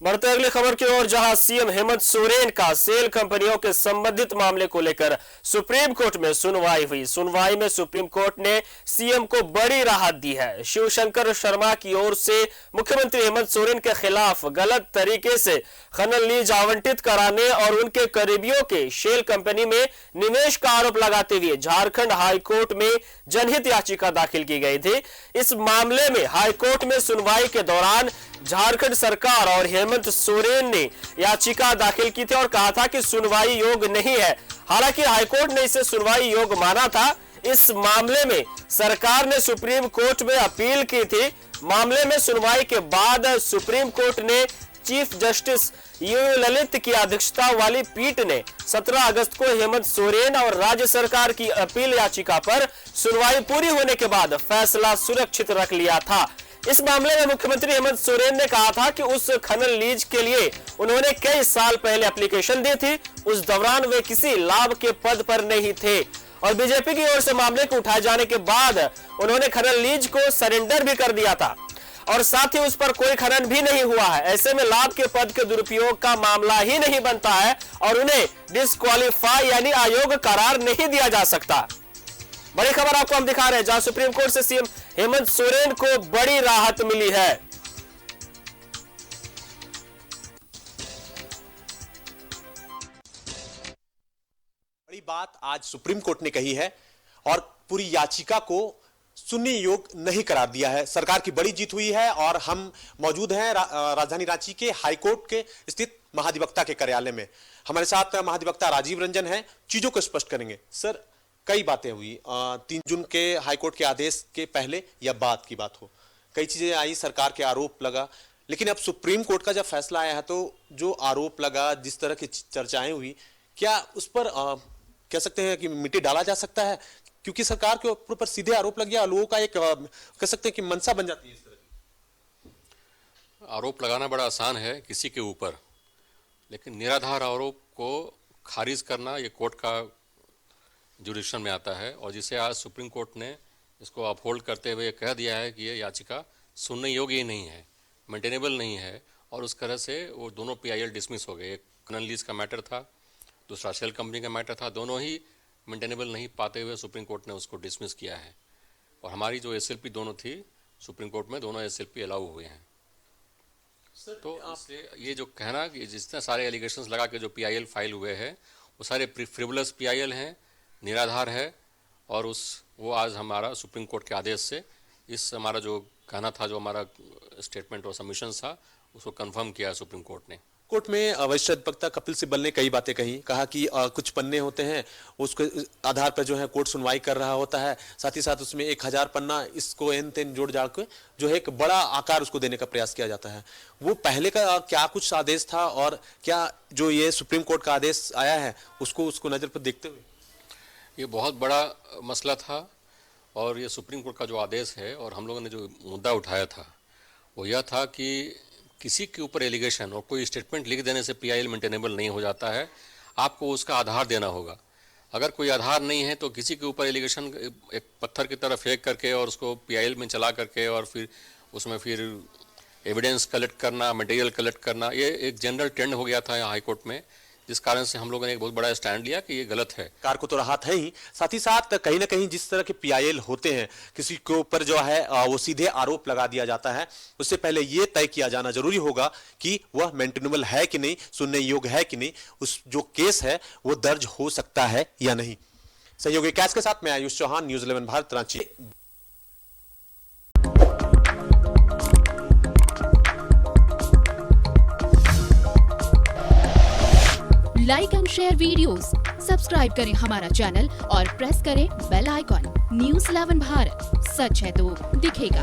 बढ़ते अगली खबर की ओर, जहां सीएम हेमंत सोरेन का सेल कंपनियों के संबंधित मामले को लेकर सुप्रीम कोर्ट में सुनवाई हुई। सुनवाई में सुप्रीम कोर्ट ने सीएम को बड़ी राहत दी है। शिवशंकर शर्मा की ओर से मुख्यमंत्री हेमंत सोरेन के खिलाफ गलत तरीके से खनन लीज आवंटित कराने और उनके करीबियों के शेल कंपनी में निवेश का आरोप लगाते हुए झारखंड हाईकोर्ट में जनहित याचिका दाखिल की गई थी। इस मामले में हाईकोर्ट में सुनवाई के दौरान झारखंड सरकार और हेमंत सोरेन ने याचिका दाखिल की थी और कहा था कि सुनवाई योग्य नहीं है। हालांकि हाईकोर्ट ने इसे सुनवाई योग्य माना था। इस मामले में सरकार ने सुप्रीम कोर्ट में अपील की थी। मामले में सुनवाई के बाद सुप्रीम कोर्ट ने चीफ जस्टिस यू ललित की अध्यक्षता वाली पीठ ने 17 अगस्त को हेमंत सोरेन और राज्य सरकार की अपील याचिका पर सुनवाई पूरी होने के बाद फैसला सुरक्षित रख लिया था। इस मामले में मुख्यमंत्री हेमंत सोरेन ने कहा था कि उस खनन लीज के लिए उन्होंने कई साल पहले एप्लीकेशन दी थी। उस दौरान वे किसी लाभ के पद पर नहीं थे और बीजेपी की ओर से मामले को उठाए जाने के बाद उन्होंने खनन लीज को सरेंडर भी कर दिया था और साथ ही उस पर कोई खनन भी नहीं हुआ है। ऐसे में लाभ के पद के दुरुपयोग का मामला ही नहीं बनता है और उन्हें डिस्क्वालीफाई यानी अयोग्य करार नहीं दिया जा सकता। बड़ी खबर आपको हम दिखा रहे हैं, जहां सुप्रीम कोर्ट से सीएम हेमंत सोरेन को बड़ी राहत मिली है। बड़ी बात आज सुप्रीम कोर्ट ने कही है और पूरी याचिका को सुनने योग्य नहीं करार दिया है। सरकार की बड़ी जीत हुई है और हम मौजूद हैं राजधानी रांची के हाईकोर्ट के स्थित महाधिवक्ता के कार्यालय में। हमारे साथ महाधिवक्ता राजीव रंजन हैं, चीजों को स्पष्ट करेंगे। सर, कई बातें हुई 3 जून के हाईकोर्ट के आदेश के पहले या बाद की बात हो, कई चीजें आई, सरकार के आरोप लगा, लेकिन अब सुप्रीम कोर्ट का जब फैसला आया है तो जो आरोप लगा, जिस तरह की चर्चाएं हुई, क्या उस पर कह सकते हैं कि मिट्टी डाला जा सकता है? क्योंकि सरकार के ऊपर सीधे आरोप लग गया, लोगों का एक कह सकते हैं कि मनसा बन जाती है। इस तरह की आरोप लगाना बड़ा आसान है किसी के ऊपर, लेकिन निराधार आरोप को खारिज करना ये कोर्ट का जुडिक्शन में आता है और जिसे आज सुप्रीम कोर्ट ने इसको अपहोल्ड करते हुए कह दिया है कि ये याचिका सुनने योग्य ही नहीं है, मेंटेनेबल नहीं है और उस तरह से वो दोनों PIL डिसमिस हो गए। एक खनन लीज का मैटर था, दूसरा शेल कंपनी का मैटर था, दोनों ही मेंटेनेबल नहीं पाते हुए सुप्रीम कोर्ट ने उसको डिसमिस किया है और हमारी जो SLP दोनों थी सुप्रीम कोर्ट में, दोनों SLP अलाउ हुए हैं। तो इसलिए ये जो कहना कि जितने सारे एलिगेशंस लगा के जो PIL फाइल हुए हैं वो सारे फ्रिवलस PIL हैं, निराधार है और वो आज हमारा सुप्रीम कोर्ट के आदेश से इस हमारा जो कहना था, जो हमारा स्टेटमेंट और सबमिशन था, उसको कंफर्म किया सुप्रीम कोर्ट ने। कोर्ट में वरिष्ठ अधिवक्ता कपिल सिब्बल ने कई बातें कही, कहा कि कुछ पन्ने होते हैं उसके आधार पर जो है कोर्ट सुनवाई कर रहा होता है, साथ ही साथ उसमें 1000 पन्ना इसको एन तेन जोड़ जाड़ के जो है एक बड़ा आकार उसको देने का प्रयास किया जाता है। वो पहले का क्या कुछ आदेश था और क्या जो ये सुप्रीम कोर्ट का आदेश आया है उसको नजर पर देखते हुए? ये बहुत बड़ा मसला था और ये सुप्रीम कोर्ट का जो आदेश है और हम लोगों ने जो मुद्दा उठाया था वो यह था कि किसी के ऊपर एलिगेशन और कोई स्टेटमेंट लिख देने से PIL मेंटेनेबल नहीं हो जाता है, आपको उसका आधार देना होगा। अगर कोई आधार नहीं है तो किसी के ऊपर एलिगेशन एक पत्थर की तरह फेंक करके और उसको PIL में चला करके और फिर उसमें फिर एविडेंस कलेक्ट करना, मटेरियल कलेक्ट करना, ये एक जनरल ट्रेंड हो गया था यहाँ हाईकोर्ट में, जिस कारण से हम लोगों ने एक बहुत बड़ा स्टैंड लिया कि ये गलत है। कार को तो राहत है ही, साथ ही साथ कहीं ना कहीं जिस तरह के PIL होते हैं किसी के ऊपर जो है वो सीधे आरोप लगा दिया जाता है, उससे पहले ये तय किया जाना जरूरी होगा कि वह मेंटेनेबल है कि नहीं, सुनने योग्य है कि नहीं, उस जो केस है वो दर्ज हो सकता है या नहीं। सहयोगी कैश के साथ मैं Ayush Chauhan, news 11 Bharat, Ranchi. Like and share videos, subscribe करें हमारा चैनल और प्रेस करें बेल आइकॉन। न्यूज़ 11 भारत, सच है तो दिखेगा।